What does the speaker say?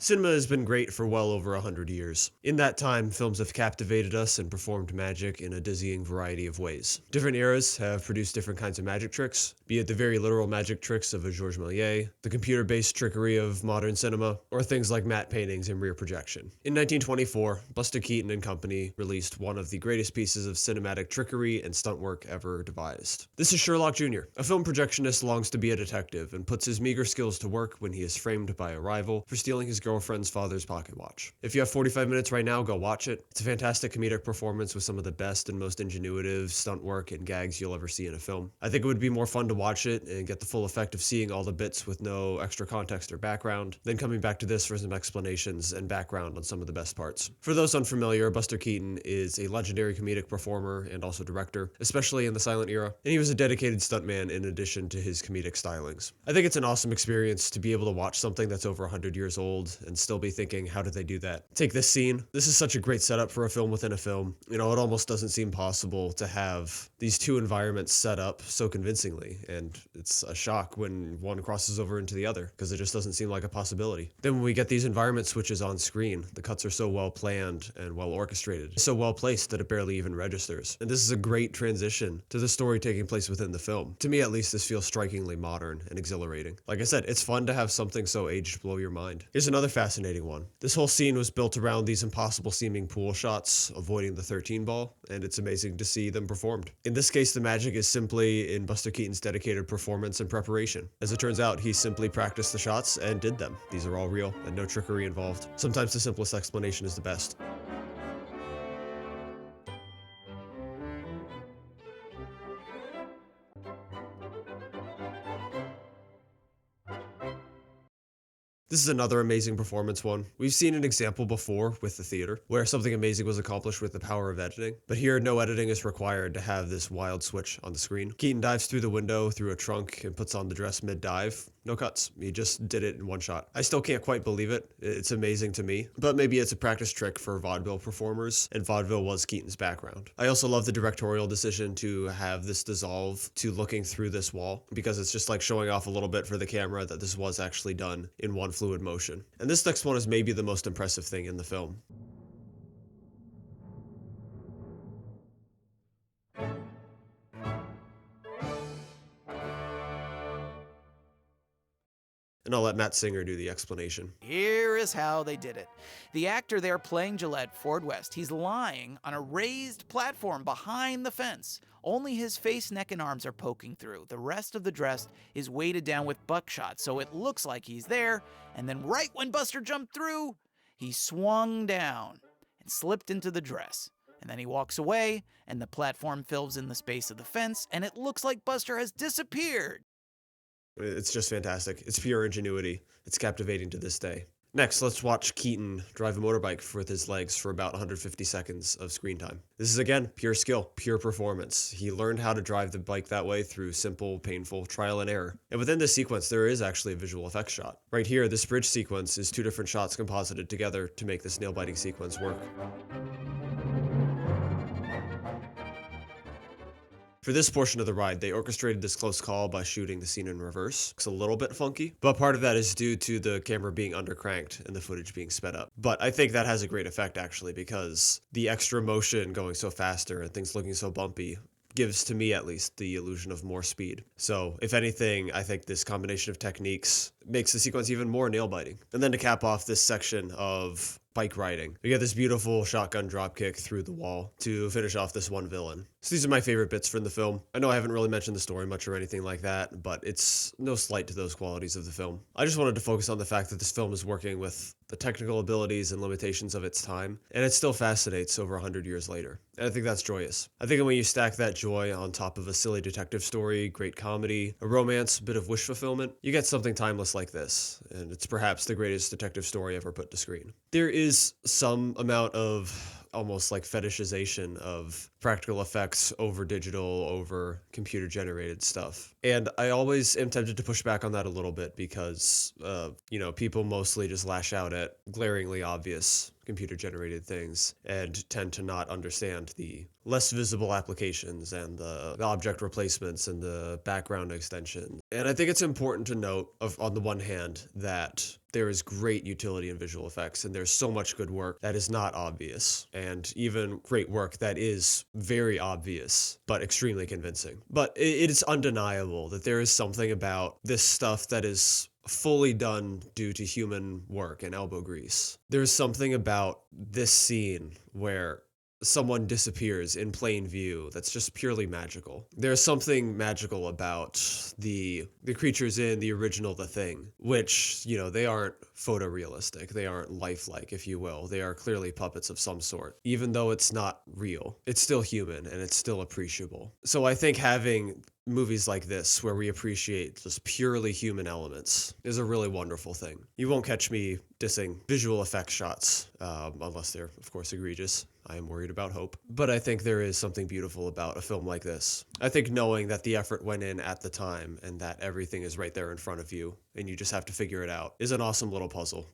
Cinema has been great for well over 100 years. In that time, films have captivated us and performed magic in a dizzying variety of ways. Different eras have produced different kinds of magic tricks, be it the very literal magic tricks of a Georges Méliès, the computer-based trickery of modern cinema, or things like matte paintings and rear projection. In 1924, Buster Keaton and Company released one of the greatest pieces of cinematic trickery and stunt work ever devised. This is Sherlock Jr., a film projectionist longs to be a detective and puts his meager skills to work when he is framed by a rival for stealing his girlfriend's father's pocket watch. If you have 45 minutes right now, go watch it. It's a fantastic comedic performance with some of the best and most ingenuitive stunt work and gags you'll ever see in a film. I think it would be more fun to watch it and get the full effect of seeing all the bits with no extra context or background, then coming back to this for some explanations and background on some of the best parts. For those unfamiliar, Buster Keaton is a legendary comedic performer and also director, especially in the silent era, and he was a dedicated stuntman in addition to his comedic stylings. I think it's an awesome experience to be able to watch something that's over 100 years old and still be thinking, how did they do that? Take this scene. This is such a great setup for a film within a film. You know, it almost doesn't seem possible to have these two environments set up so convincingly, and it's a shock when one crosses over into the other, because it just doesn't seem like a possibility. Then when we get these environment switches on screen, the cuts are so well planned and well orchestrated, so well placed that it barely even registers. And this is a great transition to the story taking place within the film. To me, at least, this feels strikingly modern and exhilarating. Like I said, it's fun to have something so aged blow your mind. Here's another fascinating one. This whole scene was built around these impossible seeming pool shots, avoiding the 13 ball, and it's amazing to see them performed. In this case, the magic is simply in Buster Keaton's dedicated performance and preparation. As it turns out, he simply practiced the shots and did them. These are all real and no trickery involved. Sometimes the simplest explanation is the best. This is another amazing performance one. We've seen an example before with the theater, where something amazing was accomplished with the power of editing, but here no editing is required to have this wild switch on the screen. Keaton dives through the window, through a trunk, and puts on the dress mid-dive. No cuts. He just did it in one shot. I still can't quite believe it. It's amazing to me, but maybe it's a practice trick for vaudeville performers, and vaudeville was Keaton's background. I also love the directorial decision to have this dissolve to looking through this wall, because it's just like showing off a little bit for the camera that this was actually done in one fluid motion. And this next one is maybe the most impressive thing in the film. And I'll let Matt Singer do the explanation. Here is how they did it. The actor there playing Gillette, Ford West, he's lying on a raised platform behind the fence. Only his face, neck, and arms are poking through. The rest of the dress is weighted down with buckshot, so it looks like he's there, and then right when Buster jumped through, he swung down and slipped into the dress. And then he walks away, and the platform fills in the space of the fence, and it looks like Buster has disappeared. It's just fantastic. It's pure ingenuity. It's captivating to this day. Next, let's watch Keaton drive a motorbike with his legs for about 150 seconds of screen time. This is, again, pure skill, pure performance. He learned how to drive the bike that way through simple, painful trial and error. And within this sequence, there is actually a visual effects shot. Right here, this bridge sequence is two different shots composited together to make this nail-biting sequence work. For this portion of the ride, they orchestrated this close call by shooting the scene in reverse. It's a little bit funky, but part of that is due to the camera being undercranked and the footage being sped up. But I think that has a great effect, actually, because the extra motion going so faster and things looking so bumpy gives, to me at least, the illusion of more speed. So, if anything, I think this combination of techniques makes the sequence even more nail-biting. And then to cap off this section of bike riding, we get this beautiful shotgun dropkick through the wall to finish off this one villain. So these are my favorite bits from the film. I know I haven't really mentioned the story much or anything like that, but it's no slight to those qualities of the film. I just wanted to focus on the fact that this film is working with the technical abilities and limitations of its time, and it still fascinates over 100 years later. And I think that's joyous. I think when you stack that joy on top of a silly detective story, great comedy, a romance, a bit of wish fulfillment, you get something timeless like this, and it's perhaps the greatest detective story ever put to screen. There is some amount of almost like fetishization of practical effects over digital, over computer generated stuff. And I always am tempted to push back on that a little bit because, people mostly just lash out at glaringly obvious computer generated things and tend to not understand the less visible applications and the object replacements and the background extension. And I think it's important to note, on the one hand, that there is great utility in visual effects and there's so much good work that is not obvious, and even great work that is very obvious but extremely convincing. But it is undeniable that there is something about this stuff that is fully done due to human work and elbow grease. There's something about this scene where someone disappears in plain view that's just purely magical. There's something magical about the creatures in the original The Thing, which, they aren't photorealistic. They aren't lifelike, if you will. They are clearly puppets of some sort. Even though it's not real, it's still human and it's still appreciable. So I think having movies like this, where we appreciate just purely human elements, is a really wonderful thing. You won't catch me dissing visual effects shots, unless they're, of course, egregious. I am worried about Hope. But I think there is something beautiful about a film like this. I think knowing that the effort went in at the time and that everything is right there in front of you and you just have to figure it out is an awesome little puzzle.